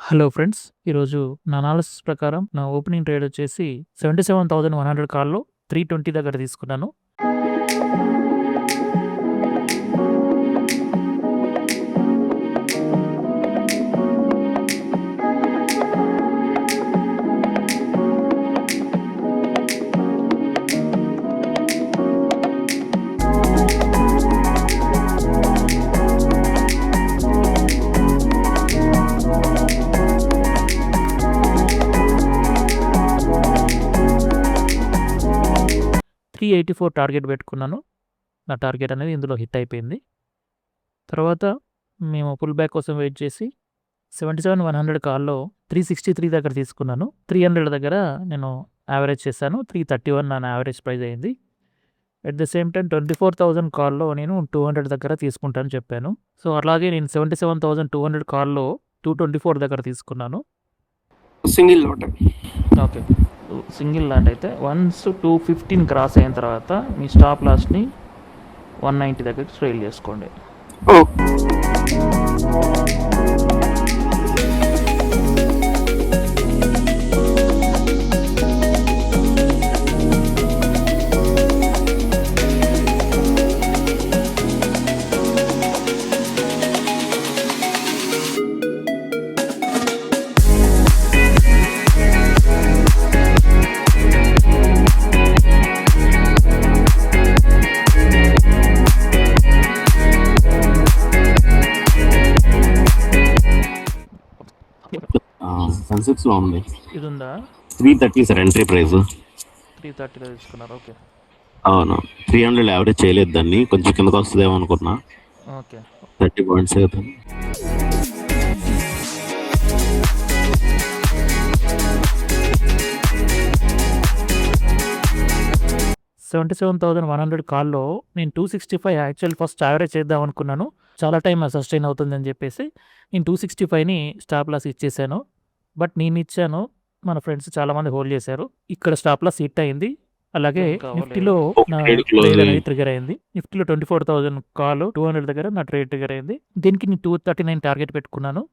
Hello friends. ఈరోజు నా analysis ప్రకారం నా ఓపెనింగ్ ట్రేడ్ వచ్చేసి 77,100 కాల్‌లో 320 దగ్గర తీసుకున్నాను. $384 టార్గెట్ పెట్టుకున్నాను. నా టార్గెట్ అనేది ఇందులో హిట్ అయిపోయింది. తర్వాత మేము పుల్ బ్యాక్ కోసం వెయిట్ చేసి 77,100 కాల్‌లో 363 దగ్గర తీసుకున్నాను. 300 దగ్గర నేను యావరేజ్ చేశాను. 331 నా యావరేజ్ ప్రైస్ అయింది. అట్ ద సేమ్ టైమ్ 24,000 కాల్‌లో నేను 200 దగ్గర తీసుకుంటానని చెప్పాను. సో, అలాగే నేను 77,200 కాల్‌లో 224 దగ్గర తీసుకున్నాను. Single lot. Okay. Single lot అయితే వన్స్ 215 క్రాస్ అయిన తర్వాత మీ స్టాప్ లాస్ని 190 దగ్గరికి ట్రైల్ చేసుకోండి. ఓ సన్సిక్స్ లో ఉంది. ఇది ఉందా? 330 సార్ ఎంట్రీ ప్రైస్. 330లో తీసుకున్నారు. ఓకే. అవును, 300 యావరేజ్ చేయలేదు దాన్ని, కొంచెం కిందకు వస్తుందేమో అనుకున్నా. ఓకే. 30 పాయింట్స్ అవుతుంది. $77,100 కాల్‌లో నేను 265 యాక్చువల్ ఫస్ట్ యావరేజ్ చేద్దాం అనుకున్నాను. చాలా టైం సస్టైన్ అవుతుందని చెప్పేసి నేను 265ని స్టాప్ లాస్ ఇచ్చేసాను. బట్ నేను ఇచ్చాను, మన ఫ్రెండ్స్ చాలామంది హోల్డ్ చేశారు. ఇక్కడ స్టాప్ లాస్ హిట్ అయింది. అలాగే నిఫ్టీలో నా ట్రేడ్ అనేది ట్రిగర్ అయింది. నిఫ్టీలో 24,000 కాల్ 200 దగ్గర నా ట్రేడ్ ట్రిగర్ అయింది. దీనికి నేను 239 టార్గెట్ పెట్టుకున్నాను.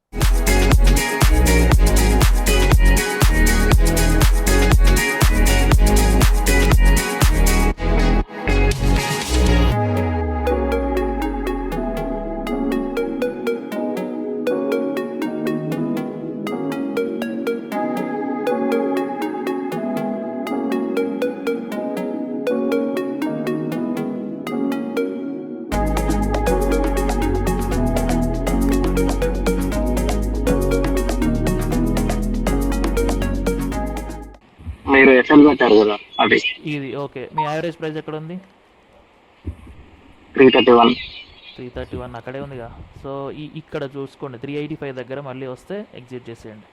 మీరు ఎఫ్ఎల్ పెట్టారు కదా, అది ఇది ఓకే. మీ యావరేజ్ ప్రైస్ ఎక్కడ ఉంది? 331. 331 అక్కడే ఉందిగా. సో ఇక్కడ చూసుకోండి, 385 దగ్గర మళ్ళీ వస్తే ఎగ్జిట్ చేసేయండి.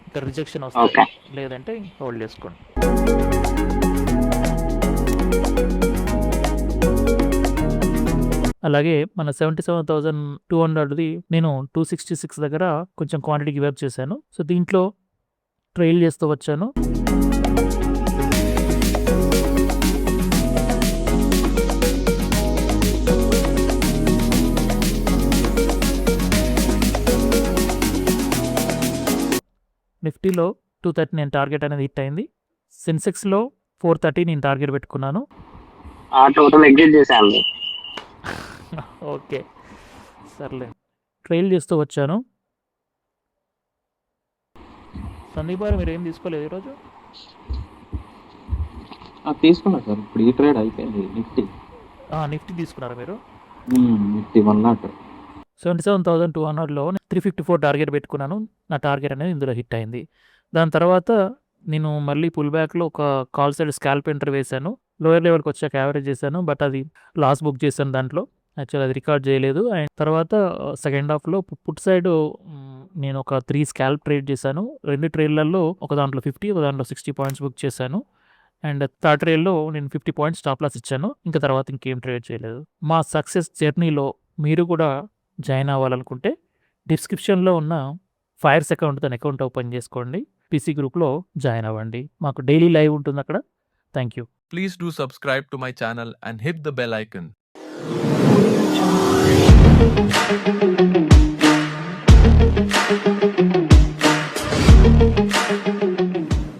ఇక్కడ రిజెక్షన్ వస్తే ఓకే. లేదంటే హోల్డ్ చేసుకోండి. అలాగే మన 77,200ది నేను 266 దగ్గర కొంచెం క్వాంటిటీ గివ్ అప్ చేశాను. సో దీంట్లో ట్రైల్ చేస్తూ వచ్చాను. నిఫ్టీలో 230 నేను టార్గెట్ అనేది హిట్ అయింది. సెన్సెక్స్లో 430 నేను టార్గెట్ పెట్టుకున్నాను. ఆ టోటల్ ఎగ్జిట్ చేశాను. ఓకే, సర్లే. ట్రైల్ చేస్తూ వచ్చాను. సందీప్ గారు మీరు ఏం తీసుకోలేదు ఈరోజు? తీసుకున్నా సార్, ఇప్పుడు ఈ ట్రేడ్ అయిపోయింది. నిఫ్టీ తీసుకున్నారా మీరు? నిఫ్టీ 100. 77,200లో 354 టార్గెట్ పెట్టుకున్నాను. నా టార్గెట్ అనేది ఇందులో హిట్ అయింది. దాని తర్వాత నేను మళ్ళీ పుల్ బ్యాక్లో ఒక కాల్ సైడ్ స్కాల్ప్ ఎంటర్ వేశాను. లోయర్ లెవెల్కి వచ్చాక యావరేజ్ చేశాను, బట్ అది లాస్ బుక్ చేశాను. దాంట్లో యాక్చువల్ అది రికార్డ్ చేయలేదు. అండ్ తర్వాత సెకండ్ హాఫ్లో పుట్ సైడ్ నేను ఒక 3 స్కాల్ప్ ట్రేడ్ చేశాను. 2 ట్రేడ్లలో ఒక దాంట్లో 50, ఒక దాంట్లో 60 పాయింట్స్ బుక్ చేశాను. అండ్ థర్డ్ ట్రేడ్లో నేను 50 పాయింట్స్ స్టాప్ లాస్ ఇచ్చాను. ఇంకా తర్వాత ఇంకేం ట్రేడ్ చేయలేదు. మా సక్సెస్ జర్నీలో మీరు కూడా జాయిన్ అవ్వాలనుకుంటే డిస్క్రిప్షన్లో ఉన్న ఫైర్స్ అకౌంట్ తన అకౌంట్ ఓపెన్ చేసుకోండి. పీసీ గ్రూప్లో జాయిన్ అవ్వండి. మాకు డైలీ లైవ్ ఉంటుంది అక్కడ. Thank you. Please do subscribe to my channel and hit the bell icon.